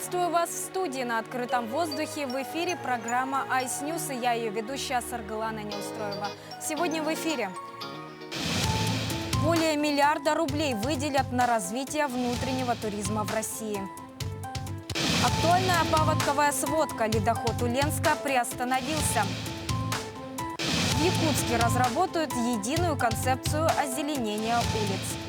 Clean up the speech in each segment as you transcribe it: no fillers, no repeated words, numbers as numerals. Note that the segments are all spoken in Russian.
Приветствую вас в студии на открытом воздухе. В эфире программа Ice News, и я ее ведущая Саргалана Неустроева. Сегодня в эфире. Более миллиарда рублей выделят на развитие внутреннего туризма в России. Актуальная паводковая сводка. Ледоход Уленска приостановился. В Якутске разработают единую концепцию озеленения улиц.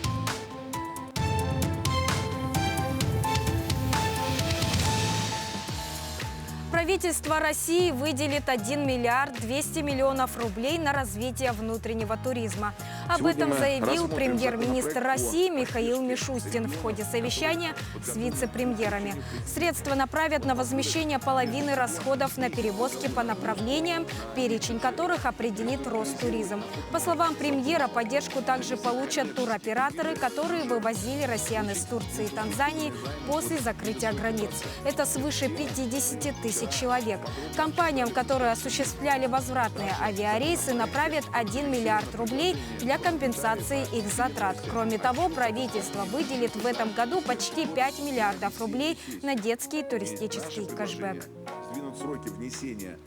Правительство России выделит 1 миллиард 200 миллионов рублей на развитие внутреннего туризма. Об этом заявил премьер-министр России Михаил Мишустин в ходе совещания с вице-премьерами. Средства направят на возмещение половины расходов на перевозки по направлениям, перечень которых определит Ростуризм. По словам премьера, поддержку также получат туроператоры, которые вывозили россиян из Турции и Танзании после закрытия границ. Это свыше 50 тысяч человек. Компаниям, которые осуществляли возвратные авиарейсы, направят 1 миллиард рублей для компенсации их затрат. Кроме того, правительство выделит в этом году почти 5 миллиардов рублей на детский туристический кэшбэк. Сдвинут сроки внесения.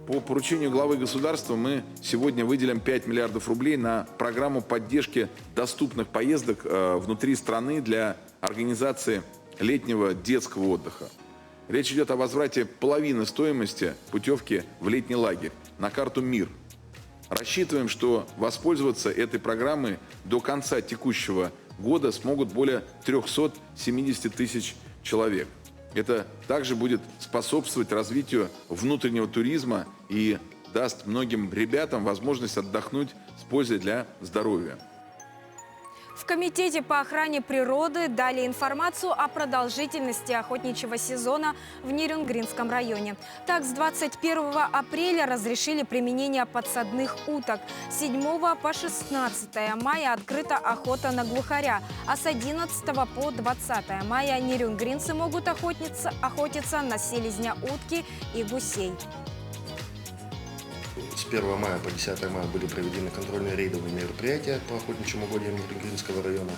По поручению главы государства мы сегодня выделим 5 миллиардов рублей на программу поддержки доступных поездок внутри страны для организации летнего детского отдыха. Речь идет о возврате половины стоимости путевки в летний лагерь на карту «Мир». Рассчитываем, что воспользоваться этой программой до конца текущего года смогут более 370 тысяч человек. Это также будет способствовать развитию внутреннего туризма и даст многим ребятам возможность отдохнуть с пользой для здоровья. В Комитете по охране природы дали информацию о продолжительности охотничьего сезона в Нерюнгринском районе. Так, с 21 апреля разрешили применение подсадных уток. С 7 по 16 мая открыта охота на глухаря, а с 11 по 20 мая нерюнгринцы могут охотиться на селезня утки и гусей. С 1 мая по 10 мая были проведены контрольные рейдовые мероприятия по охотничьим угодьям Нерюнгринского района.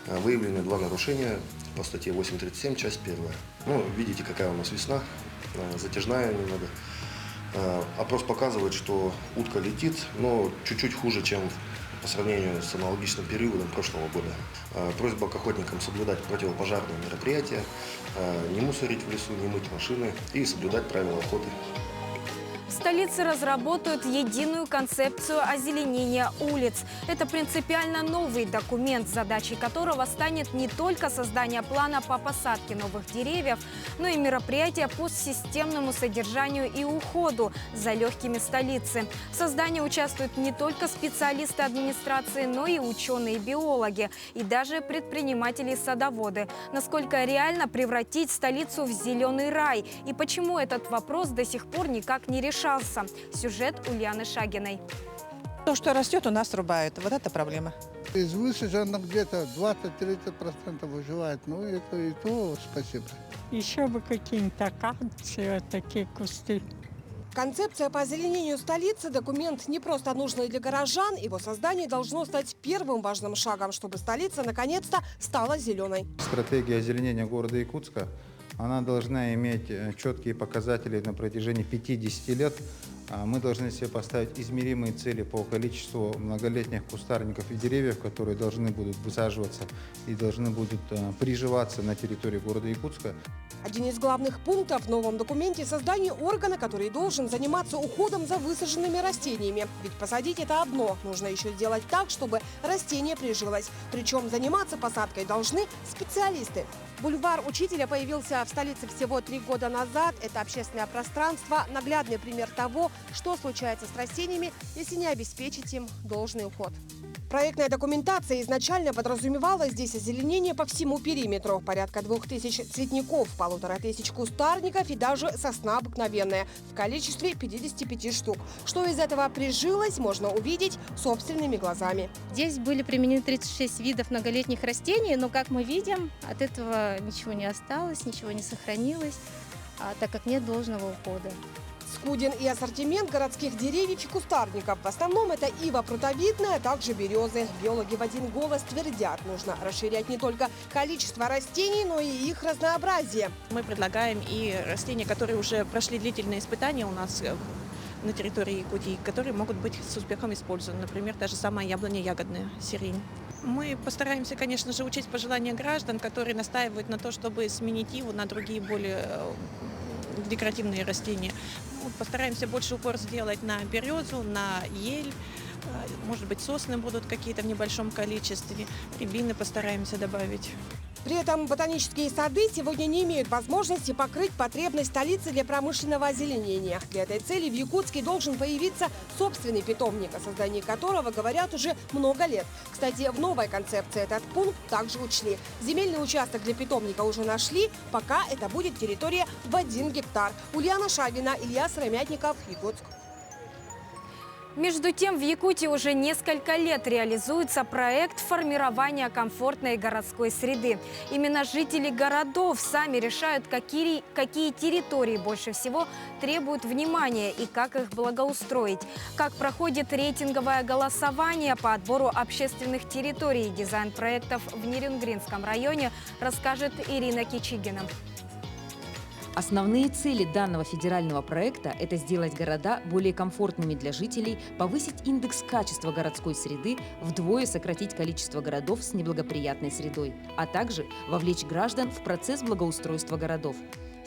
Выявлены 2 нарушения по статье 8.37, часть 1. Видите, какая у нас весна, затяжная немного. Опрос показывает, что утка летит, но чуть-чуть хуже, чем по сравнению с аналогичным периодом прошлого года. Просьба к охотникам соблюдать противопожарные мероприятия, не мусорить в лесу, не мыть машины и соблюдать правила охоты. В столице разработают единую концепцию озеленения улиц. Это принципиально новый документ, задачей которого станет не только создание плана по посадке новых деревьев, но и мероприятия по системному содержанию и уходу за легкими столицы. В создании участвуют не только специалисты администрации, но и ученые-биологи, и даже предприниматели-садоводы. Насколько реально превратить столицу в зеленый рай, и почему этот вопрос до сих пор никак не решался? Сюжет Ульяны Шагиной. То, что растет, у нас рубают. Вот это проблема. Из высаженных где-то 20-30% выживает. Это и то спасибо. Еще бы какие-нибудь акации, такие кусты. Концепция по озеленению столицы – документ не просто нужный для горожан. Его создание должно стать первым важным шагом, чтобы столица наконец-то стала зеленой. Стратегия озеленения города Якутска, она должна иметь четкие показатели на протяжении 50 лет. Мы должны себе поставить измеримые цели по количеству многолетних кустарников и деревьев, которые должны будут высаживаться и должны будут приживаться на территории города Якутска. Один из главных пунктов в новом документе – создание органа, который должен заниматься уходом за высаженными растениями. Ведь посадить – это одно. Нужно еще сделать так, чтобы растение прижилось. Причем заниматься посадкой должны специалисты. Бульвар Учителя появился в столице всего 3 года назад. Это общественное пространство – наглядный пример того, что случается с растениями, если не обеспечить им должный уход. Проектная документация изначально подразумевала здесь озеленение по всему периметру. Порядка 2000 цветников, 1500 кустарников и даже сосна обыкновенная в количестве 55 штук. Что из этого прижилось, можно увидеть собственными глазами. Здесь были применены 36 видов многолетних растений, но, как мы видим, от этого ничего не осталось, ничего не сохранилось, так как нет должного ухода. скуден и ассортимент городских деревьев и кустарников. В основном это ива прутовидная, а также березы. Биологи в один голос твердят, нужно расширять не только количество растений, но и их разнообразие. Мы предлагаем и растения, которые уже прошли длительные испытания у нас на территории Якутии, которые могут быть с успехом использованы. Например, та же самая яблоня ягодная, сирень. Мы постараемся, конечно же, учесть пожелания граждан, которые настаивают на то, чтобы сменить иву на другие более декоративные растения. Постараемся больше упор сделать на березу, на ель. Может быть, сосны будут какие-то в небольшом количестве. Рябины постараемся добавить. При этом ботанические сады сегодня не имеют возможности покрыть потребность столицы для промышленного озеленения. Для этой цели в Якутске должен появиться собственный питомник, о создании которого говорят уже много лет. Кстати, в новой концепции этот пункт также учли. Земельный участок для питомника уже нашли, пока это будет территория в 1 гектар. Ульяна Шавина, Илья Сыромятников, Якутск. Между тем, в Якутии уже несколько лет реализуется проект формирования комфортной городской среды. Именно жители городов сами решают, какие территории больше всего требуют внимания и как их благоустроить. Как проходит рейтинговое голосование по отбору общественных территорий и дизайн-проектов в Нерюнгринском районе, расскажет Ирина Кичигина. Основные цели данного федерального проекта – это сделать города более комфортными для жителей, повысить индекс качества городской среды, вдвое сократить количество городов с неблагоприятной средой, а также вовлечь граждан в процесс благоустройства городов.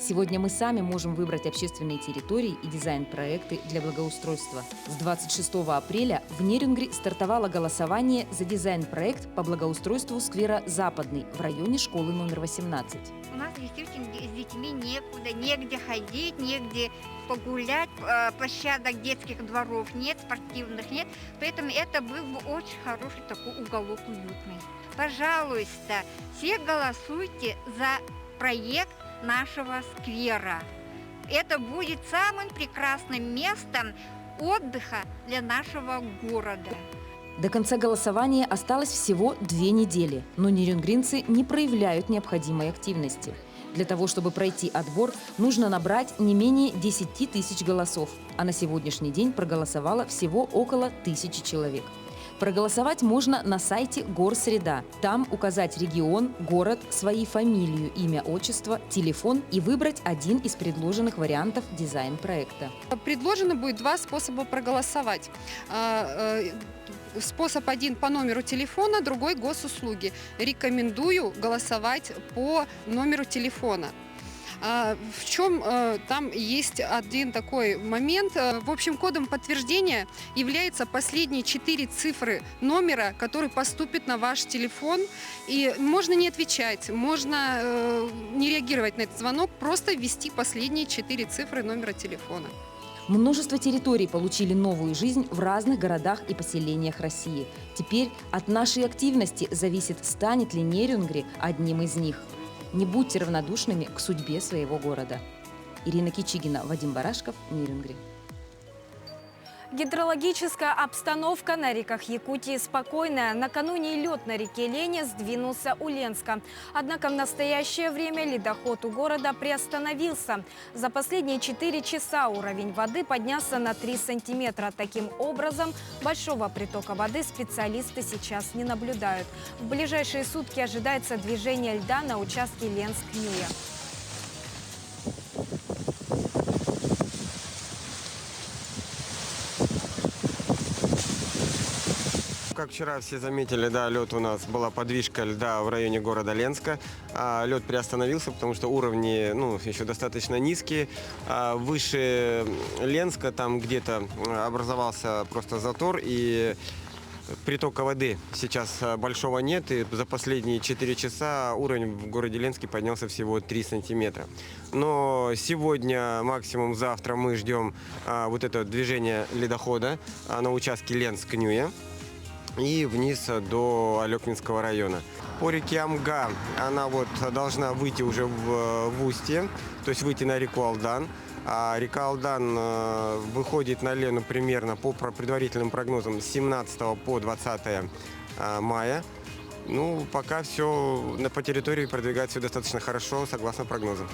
Сегодня мы сами можем выбрать общественные территории и дизайн-проекты для благоустройства. С 26 апреля в Нерюнгри стартовало голосование за дизайн-проект по благоустройству сквера «Западный» в районе школы номер 18. У нас действительно с детьми некуда, негде ходить, негде погулять, площадок детских дворов нет, спортивных нет. Поэтому это был бы очень хороший такой уголок уютный. Пожалуйста, все голосуйте за проект нашего сквера. Это будет самым прекрасным местом отдыха для нашего города. До конца голосования осталось всего 2 недели, но нерюнгринцы не проявляют необходимой активности. Для того, чтобы пройти отбор, нужно набрать не менее 10 тысяч голосов, а на сегодняшний день проголосовало всего около 1000 человек. Проголосовать можно на сайте Горсреда. Там указать регион, город, свои фамилию, имя, отчество, телефон и выбрать один из предложенных вариантов дизайн-проекта. Предложено будет 2 способа проголосовать. Способ один по номеру телефона, другой госуслуги. Рекомендую голосовать по номеру телефона. В чем там есть один такой момент. В общем, кодом подтверждения являются последние 4 цифры номера, который поступит на ваш телефон. И можно не отвечать, можно не реагировать на этот звонок, просто ввести последние 4 цифры номера телефона. Множество территорий получили новую жизнь в разных городах и поселениях России. Теперь от нашей активности зависит, станет ли Нерюнгри одним из них. Не будьте равнодушными к судьбе своего города. Ирина Кичигина, Вадим Барашков, Нерюнгри. Гидрологическая обстановка на реках Якутии спокойная. Накануне лед на реке Лене сдвинулся у Ленска. Однако в настоящее время ледоход у города приостановился. За последние 4 часа уровень воды поднялся на 3 сантиметра. Таким образом, большого притока воды специалисты сейчас не наблюдают. В ближайшие сутки ожидается движение льда на участке Ленск-Нюя. Как вчера все заметили, да, лед у нас была подвижка льда в районе города Ленска. Лед приостановился, потому что уровни еще достаточно низкие. Выше Ленска там где-то образовался просто затор, и притока воды сейчас большого нет. И за последние 4 часа уровень в городе Ленске поднялся всего 3 сантиметра. Но сегодня, максимум завтра, мы ждем вот это движение ледохода на участке Ленск-Нюя и вниз до Алекминского района. По реке Амга она должна выйти уже в устье, то есть выйти на реку Алдан. А река Алдан выходит на Лену примерно по предварительным прогнозам с 17 по 20 мая. Пока все по территории продвигается достаточно хорошо, согласно прогнозам.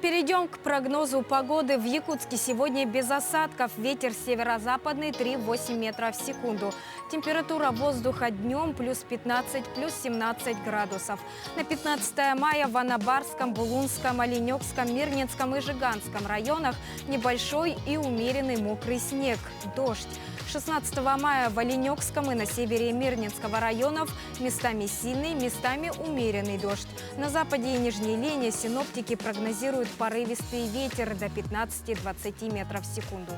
перейдем к прогнозу погоды. В Якутске сегодня без осадков. Ветер северо-западный 3,8 метров в секунду. Температура воздуха днем плюс 15, плюс 17 градусов. На 15 мая в Анабарском, Булунском, Оленёкском, Мирнинском и Жиганском районах небольшой и умеренный мокрый снег, дождь. 16 мая в Оленёкском и на севере Мирнинского районов местами сильный, местами умеренный дождь. На западе и Нижней Лене синоптики прогнозируют порывистый ветер до 15-20 метров в секунду.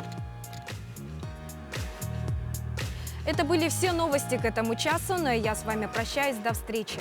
Это были все новости к этому часу, но я с вами прощаюсь. До встречи.